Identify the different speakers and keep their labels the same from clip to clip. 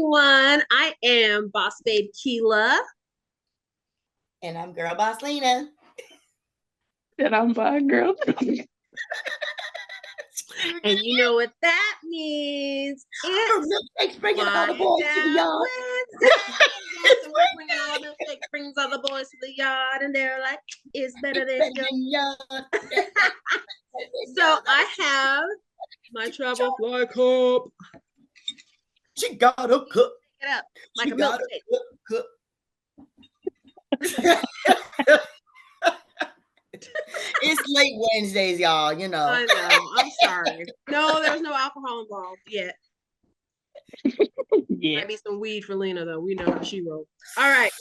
Speaker 1: everyone. I am Boss Babe Keela.
Speaker 2: And I'm Girl Boss Lena.
Speaker 3: And I'm by girl.
Speaker 1: And you know what that means?
Speaker 2: It's bringing all the boys to the yard.
Speaker 1: Bringing all the milkshakes, brings all the boys to the yard, and they're like, "It's better than yours." So I have my travel fly cup.
Speaker 2: She got a cup.
Speaker 1: Get up like a milkshake.
Speaker 2: Cup. It's late Wednesdays, y'all. You know.
Speaker 1: I know. I'm sorry. No, there's no alcohol involved yet.
Speaker 3: Yeah.
Speaker 1: Might be some weed for Lena, though. We know how she rolls. All right.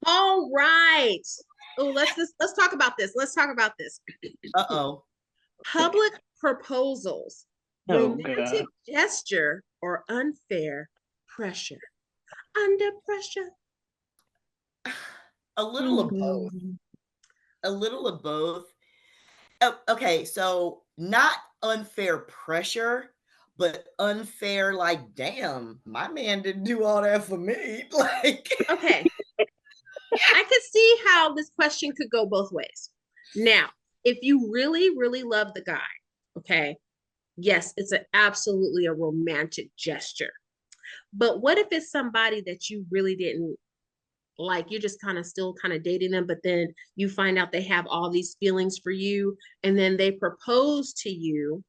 Speaker 1: All right. Oh, let's talk about this.
Speaker 2: Uh-oh.
Speaker 1: Public proposals, romantic gesture, or unfair pressure. Under pressure.
Speaker 2: A little of both. A little of both. Oh, okay, so not unfair pressure, but unfair, like, damn, my man didn't do all that for me. Like,
Speaker 1: okay. I could see how this question could go both ways. Now, if you really, really love the guy, okay, yes, it's absolutely a romantic gesture. But what if it's somebody that you really didn't like? You're just still dating them, but then you find out they have all these feelings for you, and then they propose to you.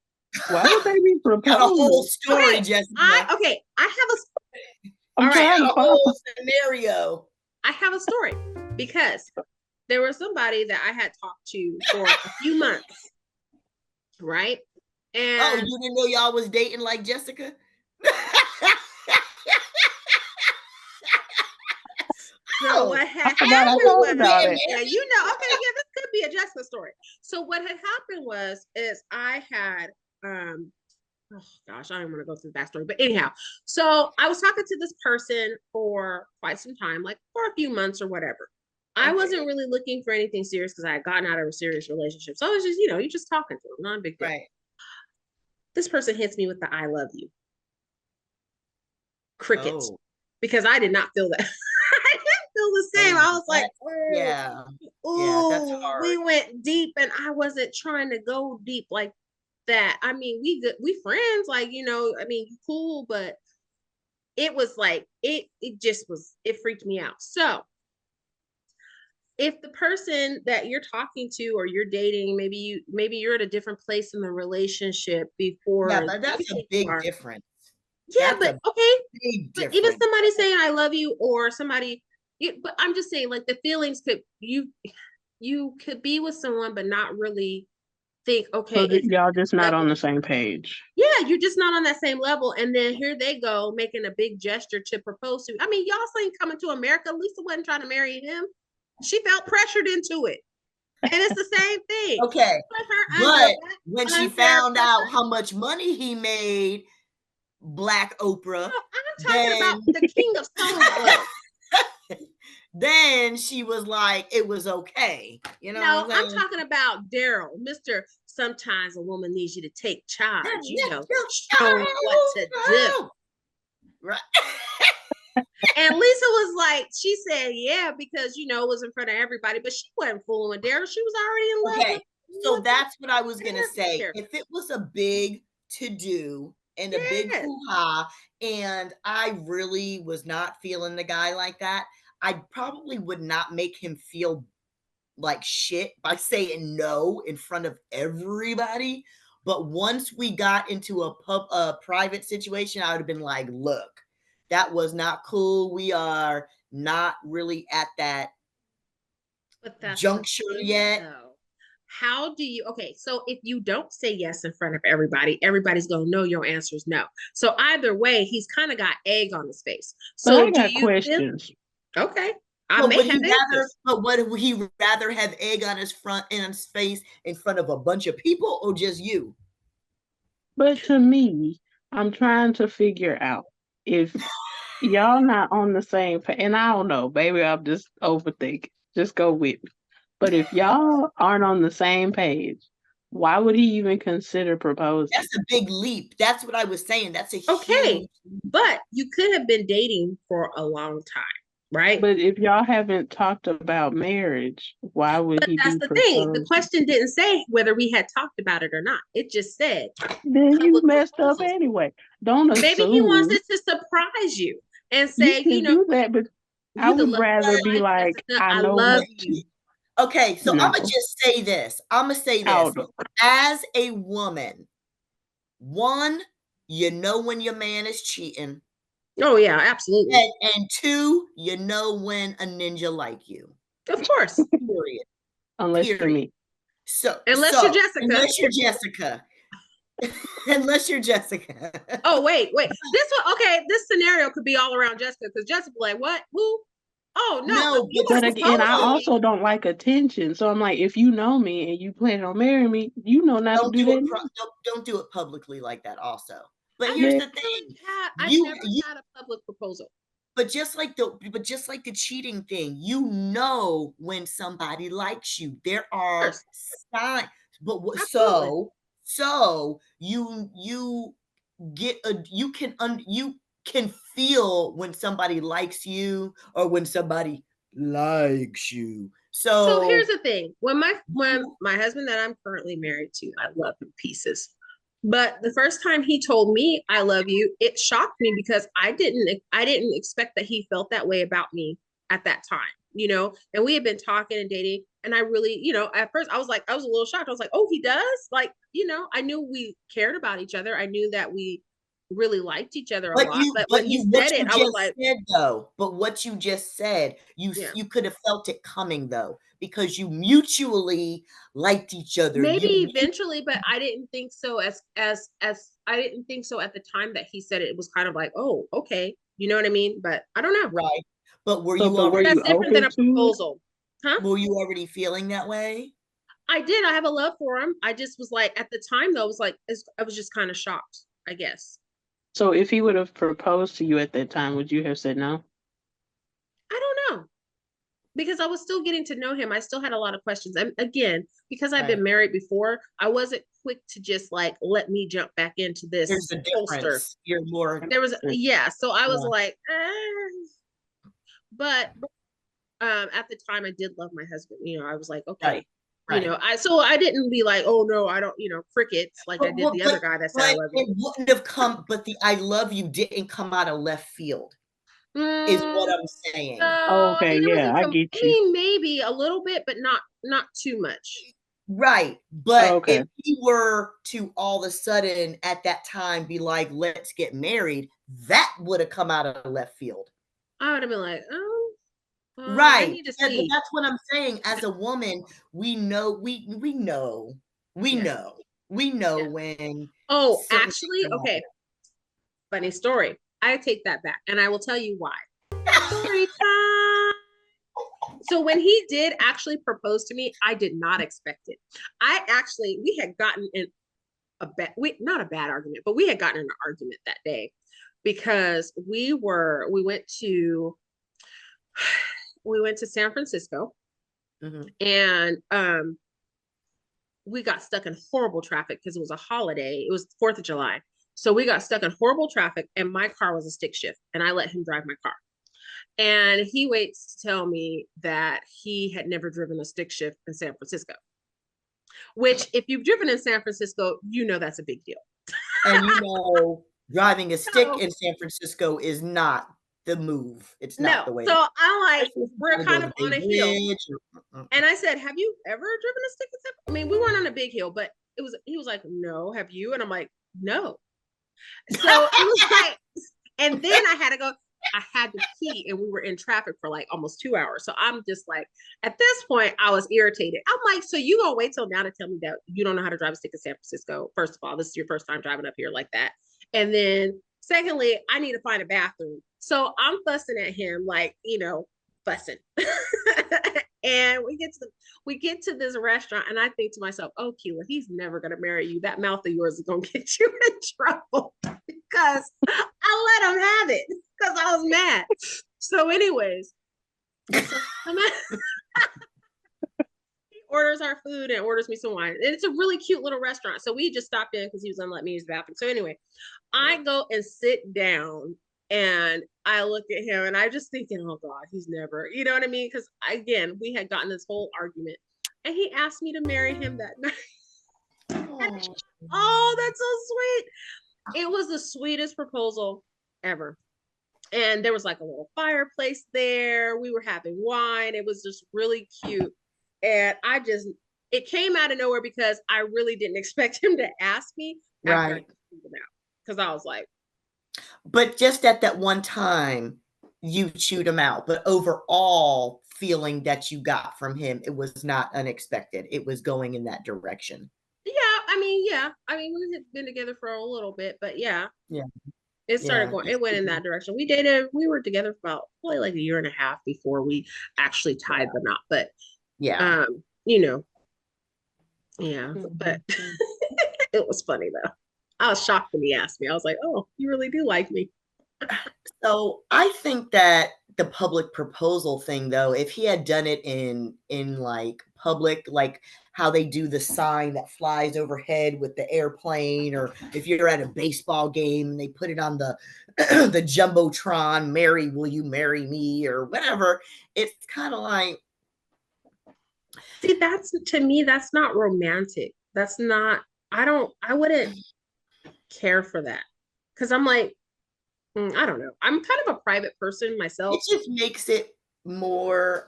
Speaker 3: Why would they be proposing?
Speaker 2: Got a whole story, Jessica.
Speaker 1: I have
Speaker 2: a whole scenario.
Speaker 1: I have a story because there was somebody that I had talked to for a few months, right? And
Speaker 2: you didn't know y'all was dating like Jessica?
Speaker 1: So what had happened was, this could be a Jessica story. So what had happened is I had, I don't want to go through the backstory, but anyhow, so I was talking to this person for quite some time, like for a few months or whatever. Okay. I wasn't really looking for anything serious because I had gotten out of a serious relationship. So it was just, you're just talking to them, not a big deal.
Speaker 2: Right.
Speaker 1: This person hits me with the "I love you." Crickets. Because I did not feel that. I didn't feel the same. I was like,
Speaker 2: that's hard.
Speaker 1: We went deep, and I wasn't trying to go deep like that. I mean, we friends, like, cool, but it was like, it freaked me out. So if the person that you're talking to or you're dating, maybe you're at a different place in the relationship before.
Speaker 2: Yeah, but that's a big difference.
Speaker 1: Yeah, but okay. But even somebody saying "I love you" or somebody, but I'm just saying, like, the feelings you could be with someone but not really think, okay,
Speaker 3: so y'all just not on the same page.
Speaker 1: Yeah, you're just not on that same level, and then here they go making a big gesture to propose to. I mean, y'all saying coming to America. Lisa wasn't trying to marry him; she felt pressured into it, and it's the same thing.
Speaker 2: Okay, but when she found out how much money he made, Black Oprah.
Speaker 1: No, I'm talking about the king of songs.
Speaker 2: Then she was like, it was okay.
Speaker 1: No, I'm talking about Daryl, Mr. Sometimes a woman needs you to take charge, show what to do.
Speaker 2: Right.
Speaker 1: And Lisa was like, she said, yeah, because, it was in front of everybody, but she wasn't fooling with Daryl. She was already in love.
Speaker 2: Okay, so that's what I was going to say. If it was a big to-do, and a big hoo-ha, and I really was not feeling the guy like that, I probably would not make him feel like shit by saying no in front of everybody. But once we got into a private situation, I would have been like, look, that was not cool. We are not really at that juncture yet.
Speaker 1: Though. How do you, so if you don't say yes in front of everybody, everybody's going to know your answer is no. So either way, he's kind of got egg on his face. So
Speaker 3: I got questions.
Speaker 1: Okay.
Speaker 2: But would he rather have egg on his face in front of a bunch of people, or just you?
Speaker 3: But to me, I'm trying to figure out if y'all not on the same page, and I don't know, baby, I'm just overthinking. Just go with me. But if y'all aren't on the same page, Why would he even consider proposing?
Speaker 2: That's a big leap. That's what I was saying. That's a
Speaker 1: Okay,
Speaker 2: huge.
Speaker 1: but you could have been dating for a long time, right?
Speaker 3: But if y'all haven't talked about marriage, why would
Speaker 1: But
Speaker 3: he
Speaker 1: that's
Speaker 3: be
Speaker 1: the thing. The
Speaker 3: proposing?
Speaker 1: question didn't say whether we had talked about it or not. It just said
Speaker 3: Then you
Speaker 1: public
Speaker 3: messed up
Speaker 1: proposals.
Speaker 3: anyway. Don't
Speaker 1: Maybe he wants
Speaker 3: assume.
Speaker 1: it to surprise you and
Speaker 3: You
Speaker 1: say,
Speaker 3: can do that, but I
Speaker 1: you the
Speaker 3: would
Speaker 1: love of
Speaker 3: rather
Speaker 1: my
Speaker 3: be
Speaker 1: life,
Speaker 3: like,
Speaker 1: Jessica.
Speaker 3: I
Speaker 1: I
Speaker 3: know
Speaker 1: love
Speaker 3: what
Speaker 1: you.
Speaker 2: Okay, so I'm gonna
Speaker 3: no.
Speaker 2: just say this. I'm gonna say this.
Speaker 3: Out.
Speaker 2: As a woman, one, you know when your man is cheating.
Speaker 1: Oh yeah, absolutely.
Speaker 2: And two, you know when a ninja like you.
Speaker 1: Of course.
Speaker 2: Period.
Speaker 3: Unless you're
Speaker 2: Period.
Speaker 3: me.
Speaker 2: So
Speaker 1: Unless you're Jessica.
Speaker 2: unless you're Jessica. Unless you're Jessica.
Speaker 1: Oh, wait. This one, okay, this scenario could be all around Jessica because Jessica like, what? Who? Oh no,
Speaker 2: No,
Speaker 1: you
Speaker 3: But
Speaker 1: were
Speaker 3: again, I
Speaker 1: proposing.
Speaker 3: also don't like attention. So I'm like, if you know me and you plan on marrying me, you know not to do that.
Speaker 2: Don't do it publicly like that also. But
Speaker 1: I've
Speaker 2: here's
Speaker 3: Yeah.
Speaker 2: the thing.
Speaker 1: I've never had a public proposal.
Speaker 2: But just like the cheating thing, you know when somebody likes you. There
Speaker 1: Of
Speaker 2: are
Speaker 1: course.
Speaker 2: signs. But
Speaker 1: Absolutely.
Speaker 2: so you get a you can feel when somebody likes you or when somebody likes you.
Speaker 1: So here's
Speaker 2: So
Speaker 1: the thing. When my husband that I'm currently married to, I love him pieces. But the first time he told me I love you, it shocked me because I didn't expect that he felt that way about me at that time, And we had been talking and dating, and I really, at first I was a little shocked. I was like, "Oh, he does?" Like, I knew we cared about each other. I knew that we really liked each other a lot. But when he
Speaker 2: what
Speaker 1: said
Speaker 2: you
Speaker 1: it, I was
Speaker 2: just
Speaker 1: like,
Speaker 2: said though, but what you just said,
Speaker 1: yeah.
Speaker 2: you could have felt it coming though, because you mutually liked each other.
Speaker 1: Maybe
Speaker 2: You
Speaker 1: eventually, but I didn't think so as I didn't think so at the time that he said it. It was kind of like, oh, okay. You know what I mean? But I don't know.
Speaker 2: right. But
Speaker 3: So, but were you
Speaker 1: That's different than
Speaker 3: open
Speaker 1: a
Speaker 3: to it?
Speaker 1: proposal. Huh?
Speaker 2: were you already feeling that way?
Speaker 1: I did. I have a love for him. I just was like, at the time though, I was just kind of shocked, I guess.
Speaker 3: So if he would have proposed to you at that time, would you have said no?
Speaker 1: I don't know. Because I was still getting to know him. I still had a lot of questions. And again, because I've
Speaker 2: Right.
Speaker 1: been married before, I wasn't quick to just like let me jump back into this
Speaker 2: There's a
Speaker 1: holster.
Speaker 2: difference. You're more
Speaker 1: There was so I was
Speaker 2: Yeah.
Speaker 1: like, but at the time I did love my husband. I was like, okay.
Speaker 2: right.
Speaker 1: I didn't be like, oh no, I don't, crickets like I did the other guy that said I love you.
Speaker 2: It wouldn't have come, but the I love you didn't come out of left field, is what I'm saying.
Speaker 3: Okay, yeah, I get
Speaker 1: I
Speaker 3: you.
Speaker 1: mean, maybe a little bit, but not too much.
Speaker 2: Right. But
Speaker 3: Okay.
Speaker 2: if he were to all of a sudden at that time be like, let's get married, that would have come out of left field.
Speaker 1: I would have been like, oh, I
Speaker 2: Right.
Speaker 1: need to
Speaker 2: But
Speaker 1: see.
Speaker 2: that's what I'm saying. As a woman, we know
Speaker 1: Yeah.
Speaker 2: when.
Speaker 1: Oh,
Speaker 2: certain
Speaker 1: actually,
Speaker 2: things are
Speaker 1: okay. Funny story. I take that back, and I will tell you why. Story time. So when he did actually propose to me, I did not expect it. We had gotten in not a bad argument, but we had gotten in an argument that day because we went to San Francisco, and we got stuck in horrible traffic because it was a holiday. It was 4th of July. So we got stuck in horrible traffic, and my car was a stick shift, and I let him drive my car. And he waits to tell me that he had never driven a stick shift in San Francisco, which if you've driven in San Francisco, that's a big deal.
Speaker 2: And driving a stick in San Francisco is not the move. It's not the way.
Speaker 1: So I'm like, we're kind of on a hill. And I said, have you ever driven a stick in San Francisco? I mean, we weren't on a big hill, but he was like, no, have you? And I'm like, no. So it was like, and then I had to pee, and we were in traffic for like almost 2 hours. So I'm just like, at this point, I was irritated. I'm like, so you gonna wait till now to tell me that you don't know how to drive a stick in San Francisco? First of all, this is your first time driving up here like that. And then secondly, I need to find a bathroom. So I'm fussing at him, like, fussing. And we get to this restaurant, and I think to myself, oh, Keila, he's never gonna marry you. That mouth of yours is gonna get you in trouble because I let him have it because I was mad. So, anyways, he orders our food and orders me some wine. And it's a really cute little restaurant. So we just stopped in because he was gonna let me use the bathroom. So anyway, I go and sit down and I look at him and I'm just thinking, oh God, he's never, you know what I mean? Because again, we had gotten this whole argument and he asked me to marry him that night. Oh, that's so sweet. It was the sweetest proposal ever. And there was like a little fireplace there. We were having wine. It was just really cute. And it came out of nowhere because I really didn't expect him to ask me after I figured him out. Because I was like,
Speaker 2: but just at that one time, you chewed him out. But overall feeling that you got from him, it was not unexpected. It was going in that direction.
Speaker 1: Yeah. I mean, we had been together for a little bit, but yeah.
Speaker 2: Yeah.
Speaker 1: It started going, it went in that direction. We were together for about probably like a year and a half before we actually tied the knot. But you know, but it was funny though. I was shocked when he asked me. I was like, oh, you really do like me.
Speaker 2: So I think that the public proposal thing though, if he had done it in like public, like how they do the sign that flies overhead with the airplane, or if you're at a baseball game and they put it on the the jumbotron, Mary, will you marry me, or whatever, it's kind of like,
Speaker 1: see, to me that's not romantic. That's not, I wouldn't care for that, because I'm like, I don't know, I'm kind of a private person myself.
Speaker 2: It just makes it more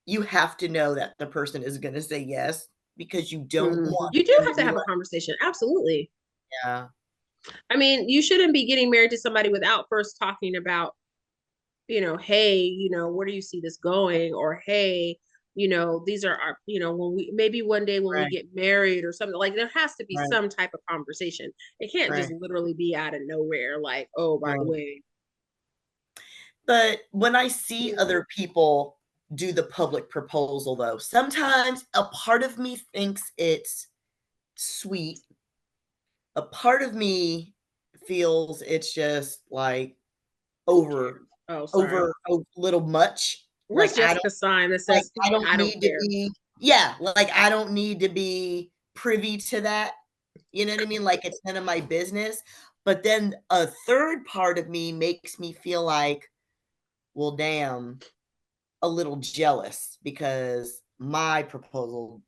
Speaker 2: you have to know that the person is going to say yes, because you don't want,
Speaker 1: you do have to have a conversation. Absolutely.
Speaker 2: Yeah.
Speaker 1: I mean, you shouldn't be getting married to somebody without first talking about, hey, where do you see this going? Or, hey, these are our, when we, maybe one day when we get married or something, like there has to be some type of conversation. It can't just literally be out of nowhere. Like, oh, by the way.
Speaker 2: But when I see other people do the public proposal though, sometimes a part of me thinks it's sweet. A part of me feels it's just like over a little much.
Speaker 1: Where's Jessica's sign that says,
Speaker 2: I don't need to be, like I don't need to be privy to that. You know what I mean? Like it's none of my business. But then a third part of me makes me feel like, well, damn, a little jealous because my proposal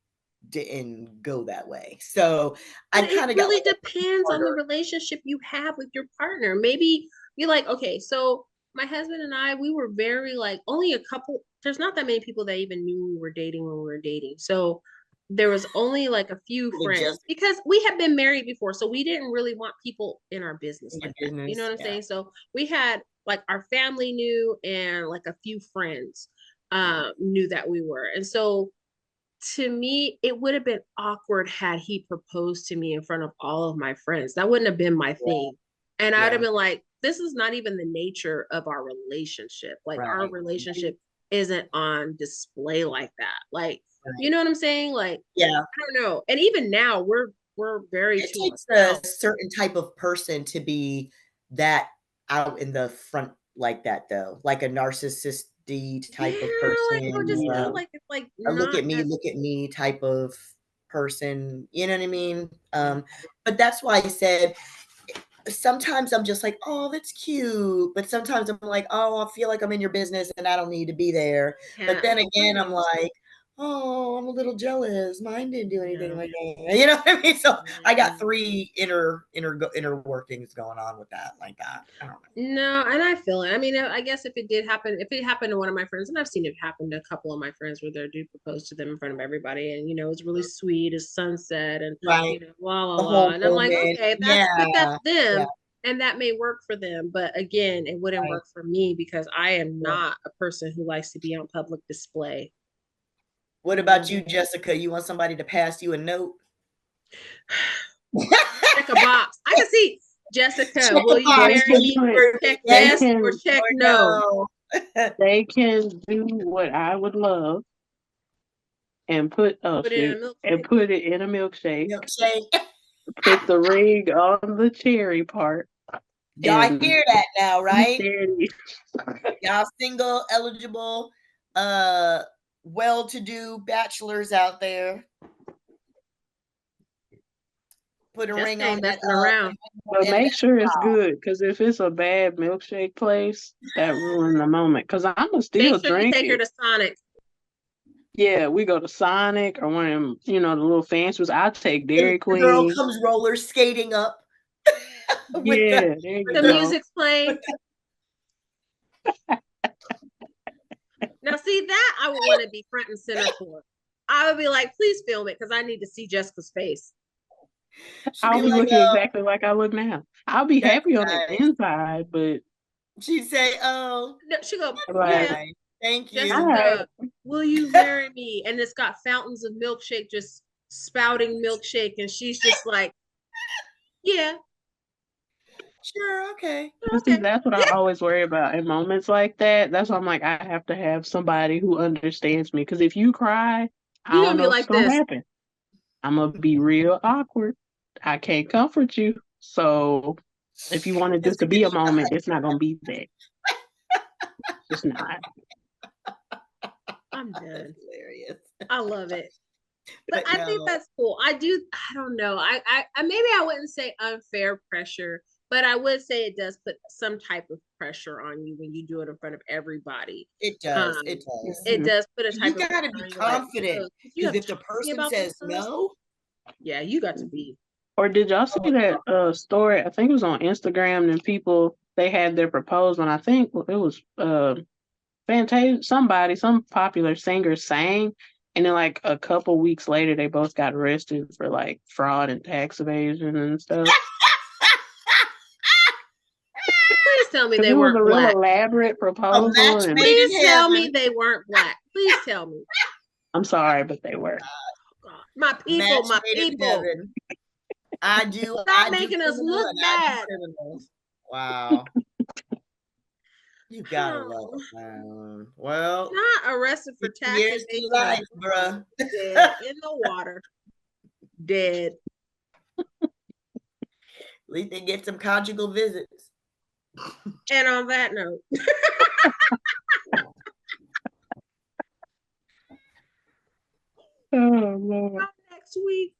Speaker 2: didn't go that way. So I kind of
Speaker 1: really depends on the relationship you have with your partner. Maybe you're like, okay, so my husband and I, we were very like, only a couple, there's not that many people that even knew we were dating when we were dating. So there was only like a few friends because we had been married before. So we didn't really want people in our business like that. You know what I'm saying? So we had like our family knew, and like a few friends knew that we were. And so to me, it would have been awkward had he proposed to me in front of all of my friends. That wouldn't have been my thing. And I would have been like, this is not even the nature of our relationship. Like our relationship isn't on display like that. Like, you know what I'm saying? Like, I don't know. And even now we're very,
Speaker 2: it takes a certain type of person to be that out in the front like that though, like a narcissist type of person,
Speaker 1: or just like it's like
Speaker 2: a look at me type of person, you know what I mean? But that's why I said sometimes I'm just like, oh, that's cute, but sometimes I'm like, oh, I feel like I'm in your business and I don't need to be there. But then again, I'm like, oh, I'm a little jealous. Mine didn't do anything like that. You know what I mean? So I got three inner workings going on with that, like that. I don't know.
Speaker 1: No, and I feel it. I mean, I guess if it happened to one of my friends, and I've seen it happen to a couple of my friends where their dude proposed to them in front of everybody, and it's really sweet as sunset and blah blah blah. And I'm like, okay, that's them. And that may work for them, but again, it wouldn't work for me because I am not a person who likes to be on public display.
Speaker 2: What about you, Jessica? You want somebody to pass you a note?
Speaker 1: Check a box. I can see Jessica. Will you marry me? Check yes or check no.
Speaker 3: They can do what I would love and put it in a milkshake. Put the ring on the cherry part.
Speaker 2: Y'all hear that now, right? Y'all single, eligible, well-to-do bachelors out there, put a ring on that.
Speaker 1: Around.
Speaker 3: But make sure it's good, because if it's a bad milkshake place, that ruins the moment. Because I'ma still drink it.
Speaker 1: Take her to Sonic.
Speaker 3: Yeah, we go to Sonic or one of them, the little fancy ones. I'll take Dairy Queen.
Speaker 2: The girl comes roller skating up.
Speaker 3: Yeah,
Speaker 1: the music's playing. Now, see that I would want to be front and center for. I would be like, please film it because I need to see Jessica's face.
Speaker 3: I'll be looking exactly like I look now. I'll be happy on the inside, but
Speaker 2: she'd say, "Oh,
Speaker 1: no, she go,
Speaker 2: yeah, thank you.
Speaker 1: Jessica, will you marry me?" And it's got fountains of milkshake, just spouting milkshake, and she's just like, "Yeah,
Speaker 2: sure, okay."
Speaker 3: See, that's what I always worry about in moments like that. That's why I'm like, I have to have somebody who understands me. Because if you cry, I don't know what's gonna happen. I'm gonna be real awkward. I can't comfort you. So if you wanted this to be a moment, it's not gonna be that. It's not.
Speaker 1: I'm done. That's hilarious. I love it. But I think that's cool. I don't know. I maybe I wouldn't say unfair pressure, but I would say it does put some type of pressure on you when you do it in front of everybody.
Speaker 2: It does. It does.
Speaker 1: It does put a type of
Speaker 2: You gotta be confident. Because if the person says no,
Speaker 1: yeah, you got to be.
Speaker 3: Or did y'all see that story? I think it was on Instagram, and people, they had their proposal, and I think it was Fantasia, some popular singer sang, and then like a couple weeks later they both got arrested for like fraud and tax evasion and stuff.
Speaker 1: Please tell me they weren't black.
Speaker 3: Real elaborate proposal.
Speaker 1: Please tell me they weren't black. Please tell me.
Speaker 3: I'm sorry, but they were.
Speaker 1: My people, my people.
Speaker 2: I do.
Speaker 1: Stop making us look bad.
Speaker 2: Wow. You gotta love it, man. Well,
Speaker 1: not arrested for tax evasion,
Speaker 2: life, bruh.
Speaker 1: Dead in the water. Dead.
Speaker 2: At least they get some conjugal visits.
Speaker 1: And on that note.
Speaker 3: Oh Lord.
Speaker 1: Next week.